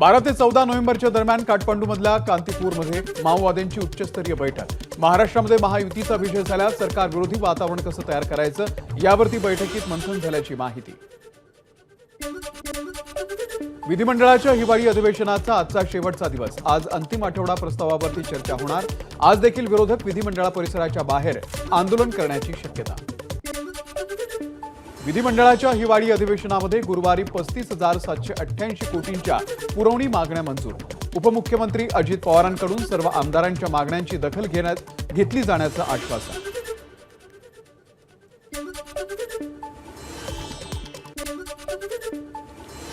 12 ते 14 नोव्हेंबरच्या दरम्यान काठमांडूमधल्या कांतीपूरमध्ये माओवाद्यांची उच्चस्तरीय बैठक। महाराष्ट्रामध्ये महायुतीचा विजय झाल्यास सरकार विरोधी वातावरण कसं तयार करायचं यावरती बैठकीत मंथन झाल्याची माहिती। विधिमंडळाच्या हिवाळी अधिवेशनाचा आजचा शेवटचा दिवस। आज अंतिम आठवडा प्रस्तावावरती चर्चा होणार। आज देखील विरोधक विधिमंडळ परिसराच्या बाहेर आंदोलन करण्याची शक्यता। विधिमंडळाच्या हिवाळी अधिवेशनामध्ये गुरुवारी 35,788 कोटींच्या पुरवणी मागण्या मंजूर। उपमुख्यमंत्री अजित पवारांकडून सर्व आमदारांच्या मागण्यांची दखल घेतली जाण्याचं आश्वासन।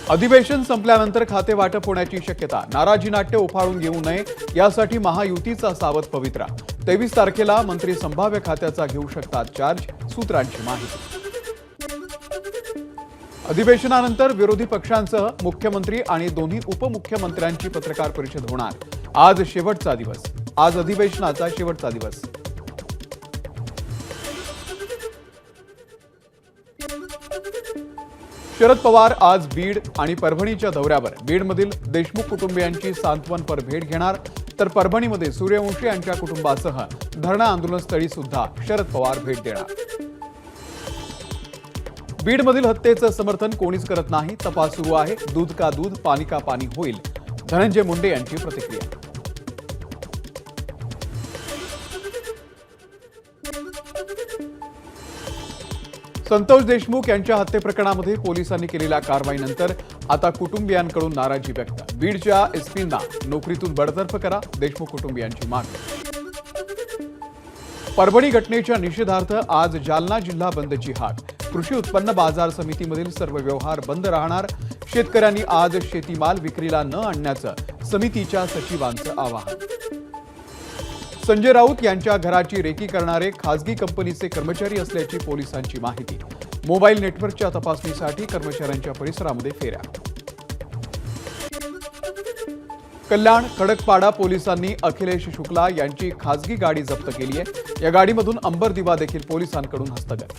अधिवेशन संपल्यानंतर खाते वाटप होण्याची शक्यता। नाराजी नाट्य उफाळून घेऊ नये यासाठी महायुतीचा सावध पवित्रा। 23 तारखेला मंत्री संभाव्य खात्याचा घेऊ शकतात चार्ज, सूत्रांची माहिती। अधिवेशनानंतर विरोधी पक्षांसह मुख्यमंत्री आणि दोन्ही उपमुख्यमंत्र्यांची पत्रकार परिषद होणार। आज शेवटचा दिवस। आज अधिवेशनाचा शेवटचा दिवस। शरद पवार आज बीड आणि परभणीच्या दौऱ्यावर। बीडमधील देशमुख कुटुंबियांची सांत्वनपर भेट घेणार, तर परभणीमध्ये सूर्यवंशी यांच्या कुटुंबासह धरणा आंदोलनस्थळी सुद्धा शरद पवार भेट देणार। बीडमधील हत्येचं समर्थन कोणीच करत नाही, तपास सुरू आहे। दूध का दूध, पाणी का पाणी होईल, धनंजय मुंडे यांची प्रतिक्रिया। संतोष देशमुख यांच्या हत्ये प्रकरणामध्ये पोलिसांनी केलेल्या कारवाईनंतर आता कुटुंबियांकडून नाराजी व्यक्त। बीडच्या एसपींना नोकरीतून बडतर्फ करा, देशमुख कुटुंबियांची मागणी। परभणी घटनेच्या निषेधार्थ आज जालना जिल्हा बंदची हाक। कृषी उत्पन्न बाजार समितीमधील सर्व व्यवहार बंद राहणार। शेतकऱ्यांनी आज शेतीमाल विक्रीला न आणण्याचं समितीच्या सचिवांचं आवाहन। संजय राऊत यांच्या घराची रेकी करणारे खासगी कंपनीचे कर्मचारी असल्याची पोलिसांची माहिती। मोबाईल नेटवर्कच्या तपासणीसाठी कर्मचाऱ्यांच्या परिसरामध्ये फेऱ्या। कल्याण खडकपाडा पोलिसांनी अखिलेश शुक्ला यांची खासगी गाडी जप्त केली आहे। या गाडीमधून अंबर दिवा देखील पोलिसांकडून हस्तगत।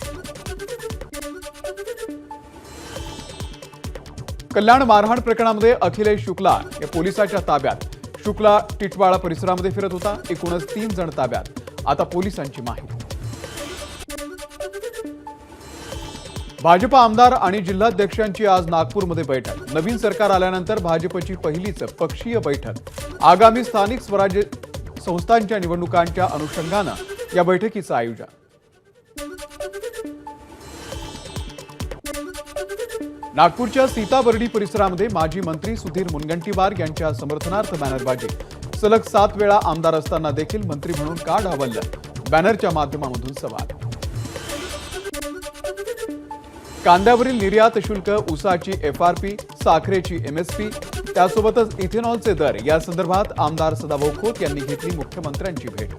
कल्याण मारहाण प्रकरणामध्ये अखिलेश शुक्ला या पोलिसांच्या ताब्यात। शुक्ला टिटवाळा परिसरामध्ये फिरत होता। एकूणच 3 जण ताब्यात। आता पोलिसांची माहिती। भाजपा आमदार आणि जिल्हाध्यक्षांची आज नागपूरमध्ये बैठक। नवीन सरकार आल्यानंतर भाजपची पहिलीच पक्षीय बैठक। आगामी स्थानिक स्वराज्य संस्थांच्या निवडणुकांच्या अनुषंगानं या बैठकीचं आयोजन। नागपूरच्या सीताबर्डी परिसरामध्ये माजी मंत्री सुधीर मुनगंटीवार यांच्या समर्थनार्थ बॅनरबाजी। सलग 7 वेळा आमदार असताना देखील मंत्री म्हणून का डावललं, बॅनरच्या माध्यमातून सवाल। कांद्यावरील निर्यात शुल्क, ऊसाची FRP, साखरेची MSP, त्यासोबतच इथेनॉलचे दर या संदर्भात आमदार सदाभाऊ खोत यांनी घेतली मुख्यमंत्र्यांची भेट।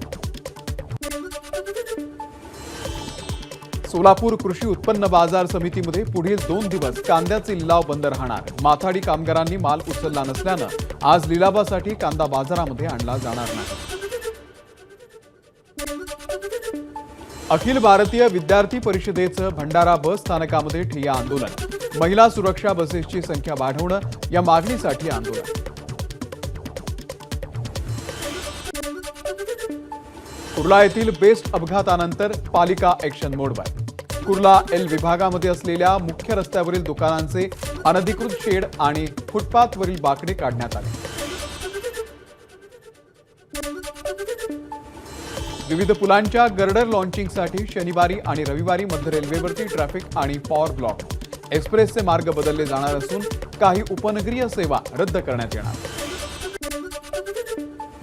सोलापूर कृषी उत्पन्न बाजार समितीमध्ये पुढील 2 दिवस कांद्याचे लिलाव बंद राहणार। माथाडी कामगारांनी माल उचलला नसल्यानं आज लिलावासाठी कांदा बाजारामध्ये आणला जाणार नाही। अखिल भारतीय विद्यार्थी परिषदेचं भंडारा बस स्थानकामध्ये ठिय्या आंदोलन। महिला सुरक्षा बसेसची संख्या वाढवणं या मागणीसाठी आंदोलन। कुर्ला येथील बेस्ट अपघातानंतर पालिका ॲक्शन मोडवर। कुर्ला L विभागामध्ये असलेल्या मुख्य रस्त्यावरील दुकानांचे अनधिकृत शेड आणि फुटपाथवरील बाकडे काढण्यात आले। विविध पुलांच्या गर्डर लॉन्चिंगसाठी शनिवारी आणि रविवारी मध्य रेल्वेवरती ट्रॅफिक आणि पॉवर ब्लॉक। एक्सप्रेसचे मार्ग बदलले जाणार असून काही उपनगरीय सेवा रद्द करण्यात येणार।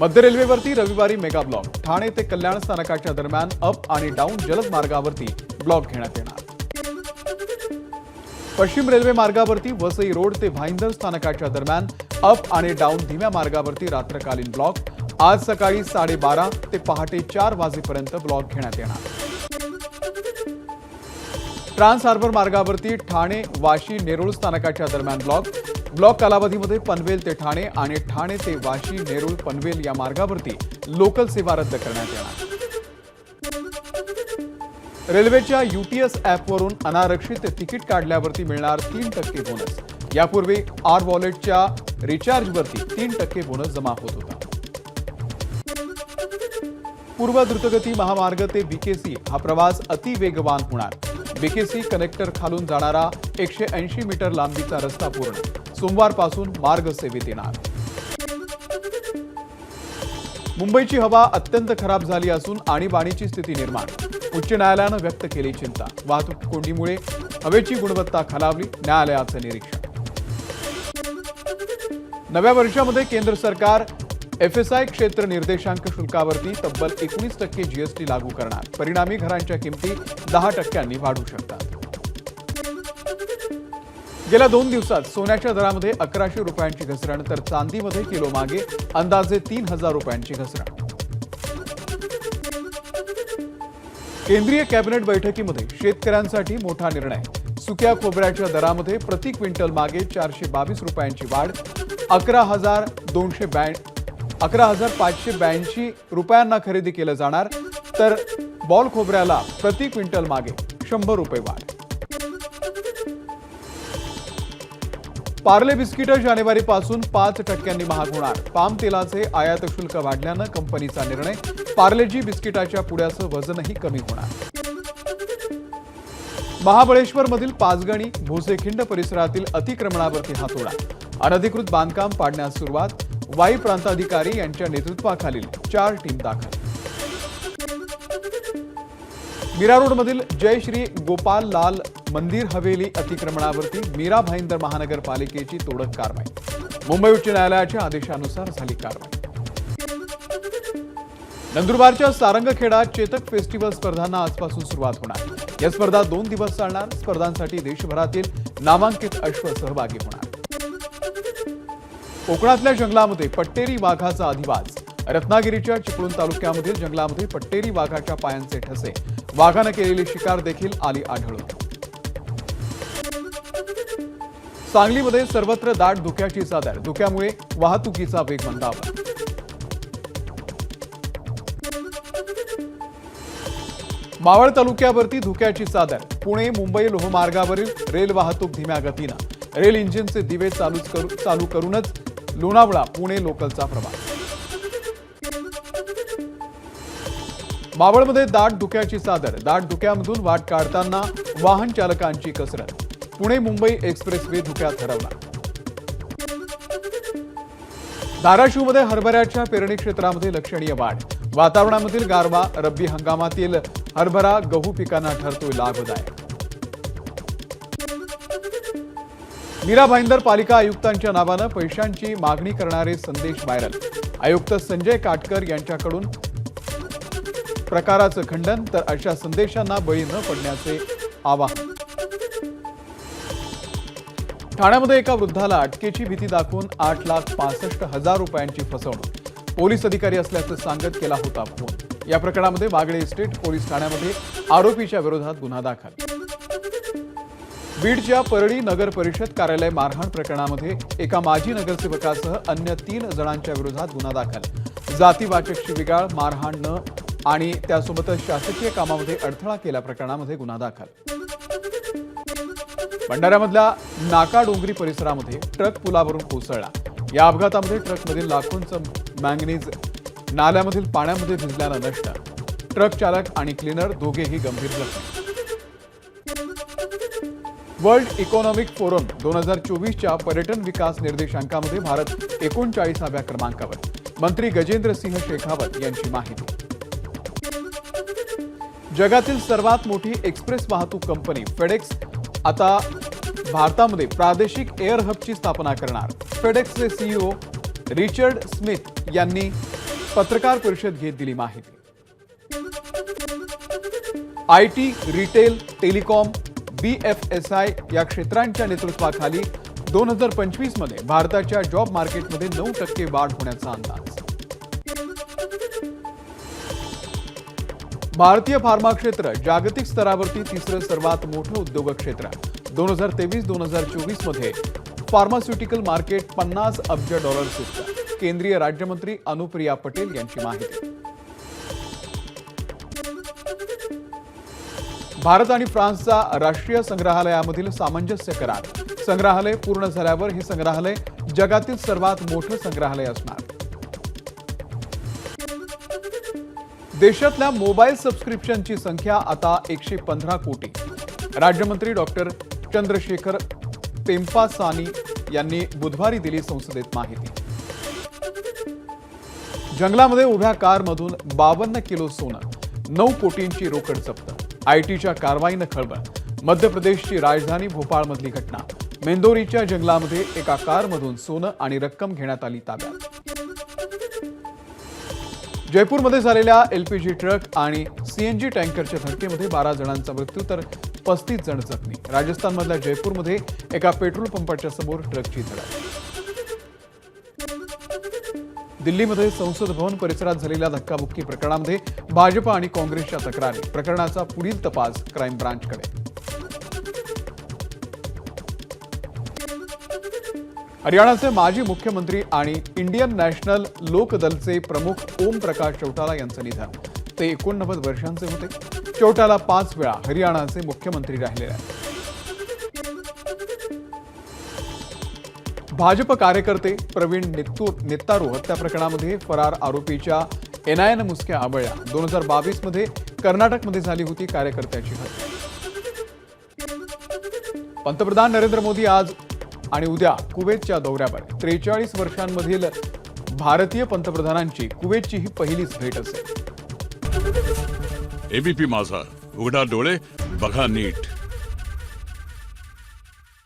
मध्य रेल्वेवरती रविवारी मेगा ब्लॉक। ठाणे ते कल्याण स्थानकाच्या दरम्यान अप आणि डाऊन जलद मार्गावरती ब्लॉक घेण्यात येणार। पश्चिम रेल्वे मार्गावरती वसई रोड ते भाईंदर स्थानकाच्या दरम्यान अप आणि डाऊन धीम्या मार्गावरती रात्रकालीन ब्लॉक। आज सकाळी 12:30 ते पहाटे 4 वाजेपर्यंत ब्लॉक घेण्यात येणार। ट्रान्स हार्बर मार्गावरती ठाणे वाशी नेरूळ स्थानकाच्या दरम्यान ब्लॉक कालावधीमध्ये पनवेल ते ठाणे आणि ठाणे ते वाशी नेरूळ पनवेल या मार्गावरती लोकल सेवा रद्द करण्यात येणार। रेल्वेच्या UTS ॲपवरून अनारक्षित तिकीट काढल्यावरती मिळणार 3% बोनस। यापूर्वी R वॉलेटच्या रिचार्जवरती 3% बोनस जमा होत होता. पूर्व द्रुतगती महामार्ग ते बीकेसी हा प्रवास अति वेगवान होणार. बीकेसी कनेक्टर खालून जाणारा 180 मीटर लांबीचा रस्ता पूर्ण. सोमवारपासून मार्ग सेवेत येणार. मुंबईची हवा अत्यंत खराब झाली असून आणीबाणीची स्थिती निर्माण. उच्च न्यायालयानं व्यक्त केली चिंता. वाहतूक कोंडीमुळे हवेची गुणवत्ता खालावली. न्यायालयाचं निरीक्षण. नव्या वर्षामध्ये केंद्र सरकार एफएसआय क्षेत्र निर्देशांक शुल्कावरती तब्बल 19% जीएसटी लागू करणार. परिणामी घरांच्या किमती 10% वाढू शकतात. गेल्या 2 दिवसात सोन्याच्या दरामध्ये 1100 रुपयांची घसरण तर चांदीमध्ये किलो मागे अंदाजे 3000 रुपयांची घसरण. केंद्रीय कॅबिनेट बैठकीमध्ये शेतकऱ्यांसाठी मोठा निर्णय. सुक्या खोबऱ्याच्या दरामध्ये प्रति क्विंटल मागे 422 रुपयांची वाढ. 11,582 रुपयांना खरेदी केलं जाणार तर बॉल खोबऱ्याला प्रति क्विंटल मागे 100 रुपये वाढ. पार्ले बिस्किट जानेवारीपासून 5% महाग होणार. पाम तेलाचे आयात शुल्क वाढल्यानं कंपनीचा निर्णय. पार्लेजी बिस्किटाच्या पुड्याचं वजनही कमी होणार. महाबळेश्वरमधील पाचगणी भोसेखिंड परिसरातील अतिक्रमणावरती हातोडा. अनधिकृत बांधकाम पाडण्यास सुरुवात. वाई प्रांताधिकारी यांच्या नेतृत्वाखालील 4 टीम दाखल. मीरा रोडमधील जय श्री गोपाल लाल मंदिर हवेली अतिक्रमणावरती मीरा भाईंदर महानगरपालिकेची तोडक कारवाई. मुंबई उच्च न्यायालयाच्या आदेशानुसार झाली कारवाई. नंदुरबारच्या सारंगखेडा चेतक फेस्टिवल स्पर्धांना आजपासून सुरुवात होणार. या स्पर्धा 2 दिवस चालणार. स्पर्धांसाठी देशभरातील नामांकित अश्व सहभागी होणार. कोकणातल्या जंगलामध्ये पट्टेरी वाघाचा अधिवास. रत्नागिरीच्या चिपळूण तालुक्यामधील जंगलामध्ये पट्टेरी वाघाच्या पायांचे ठसे. वाघानं केलेली शिकार देखील आली आढळून. सांगलीमध्ये सर्वत्र दाट धुक्याची चादर. धुक्यामुळे वाहतुकीचा वेग मंदावला. मावळ तालुक्यावरती धुक्याची चादर. पुणे मुंबई लोहमार्गावरील रेल वाहतूक धीम्या गतीनं. रेल इंजिनचे दिवे चालू करूनच लोणावळा पुणे लोकलचा प्रवास. मावळमध्ये दाट धुक्याची चादर. दाट धुक्यामधून वाट काढताना वाहन चालकांची कसरत. पुणे मुंबई एक्सप्रेसवे धुक्यात हरवला. धाराशिवमध्ये हरभऱ्याच्या पेरणी क्षेत्रामध्ये लक्षणीय वाढ. वातावरणामधील गारवा रब्बी हंगामातील हरभरा गहू पिकांना ठरतोय लाभदायक. मीरा भाईंदर पालिका आयुक्तांच्या नावानं पैशांची मागणी करणारे संदेश व्हायरल. आयुक्त संजय काटकर यांच्याकडून प्रकाराचं खंडन. तर अशा संदेशांना बळी न पडण्याचे आवाहन. ठाण्यामध्ये एका वृद्धाला अटकेची भीती दाखवून 8,65,000 रुपयांची फसवणूक. पोलीस अधिकारी असल्याचं सांगत केला होता फोन. या प्रकरणामध्ये वागळे इस्टेट पोलीस ठाण्यामध्ये आरोपीच्या विरोधात गुन्हा दाखल. बीडच्या परळी नगर परिषद कार्यालय मारहाण प्रकरणामध्ये एका माजी नगरसेवकासह अन्य 3 जणांच्या विरोधात गुन्हा दाखल. जातीवाचक शिवीगाळ, मारहाण न आणि त्यासोबतच शासकीय कामामध्ये अडथळा केल्या प्रकरणामध्ये गुन्हा दाखल. भंडाऱ्यामधल्या नाकाडोंगरी परिसरामध्ये ट्रक पुलावरून कोसळला. या अपघातामध्ये ट्रकमधील लाखोंचं मॅंगनीज नाल्यामधील पाण्यामध्ये भिजल्यानं नष्ट. ट्रक चालक आणि क्लीनर दोघेही गंभीर जखमी. वर्ल्ड इकॉनॉमिक फोरम 2024च्या पर्यटन विकास निर्देशांकामध्ये भारत 39व्या क्रमांकावर. मंत्री गजेंद्र सिंह शेखावत यांची माहिती. जगातील सर्वात मोठी एक्सप्रेस वाहतूक कंपनी फेडेक्स आता भारतामध्ये प्रादेशिक एअर हबची स्थापना करणार. फेडेक्सचे सीईओ रिचर्ड स्मिथ यांनी पत्रकार परिषद घेत दिली माहिती. आयटी, रिटेल, टेलिकॉम, बीएफएसआय या क्षेत्रांच्या नेतृत्वाखाली 2025 मध्ये भारताच्या जॉब मार्केटमध्ये 9% वाढ होण्याचा अंदाज. भारतीय फार्मा क्षेत्र जागतिक स्तरावरती तिसरं सर्वात मोठं उद्योग क्षेत्र. 2023-2024 मध्ये फार्मास्युटिकल मार्केट $50 अब्ज इतकं. केंद्रीय राज्यमंत्री अनुप्रिया पटेल यांची माहिती. भारत आणि फ्रान्सचा राष्ट्रीय संग्रहालयामधील सामंजस्य करार. संग्रहालय पूर्ण झाल्यावर हे संग्रहालय जगातील सर्वात मोठं संग्रहालय असणार. देशातल्या मोबाईल सबस्क्रिप्शनची संख्या आता 115 कोटी. राज्यमंत्री डॉक्टर चंद्रशेखर पेम्पासानी यांनी बुधवारी दिली संसदेत माहिती. जंगलामध्ये उभ्या कारमधून 52 किलो सोनं, 9 कोटींची रोकड जप्त. आयटीच्या कारवाईनं खळबळ. मध्य प्रदेशची राजधानी भोपाळमधली घटना. मेंदोरीच्या जंगलामध्ये एका कारमधून सोनं आणि रक्कम घेण्यात आली ताब्यात. जयपूरमध्ये झालेल्या एलपीजी ट्रक आणि सीएनजी टँकरच्या धडकेमध्ये 12 जणांचा मृत्यू तर 35 जण जखमी. राजस्थानमधल्या जयपूरमध्ये एका पेट्रोल पंपाच्या समोर ट्रकची धडक. दिल्लीमध्ये संसद भवन परिसरात झालेल्या धक्काबुक्की प्रकरणामध्ये भाजप आणि काँग्रेसच्या तक्रारी. प्रकरणाचा पुढील तपास क्राईम ब्रांचकडे. हरियाणाचे माजी मुख्यमंत्री आणि इंडियन नॅशनल लोक दलचे प्रमुख ओम प्रकाश चौटाला यांचं निधन. ते 89 वर्षांचे होते. चौटाला 5 वेळा हरियाणाचे मुख्यमंत्री राहिलेले आहेत. भाजप कार्यकर्ते प्रवीण नेत्तारू हत्या प्रकरणामध्ये फरार आरोपीच्या एनआयएनं मुसक्या आबळल्या. 2022 मध्ये कर्नाटकमध्ये झाली होती कार्यकर्त्याची हत्या. पंतप्रधान नरेंद्र मोदी आज आणि उद्या कुवेतच्या दौऱ्यावर. 43 वर्षांमधील भारतीय पंतप्रधानांची कुवेतची ही पहिलीच भेट असेल. एबीपी माझा, उघडा डोळे बघा नीट.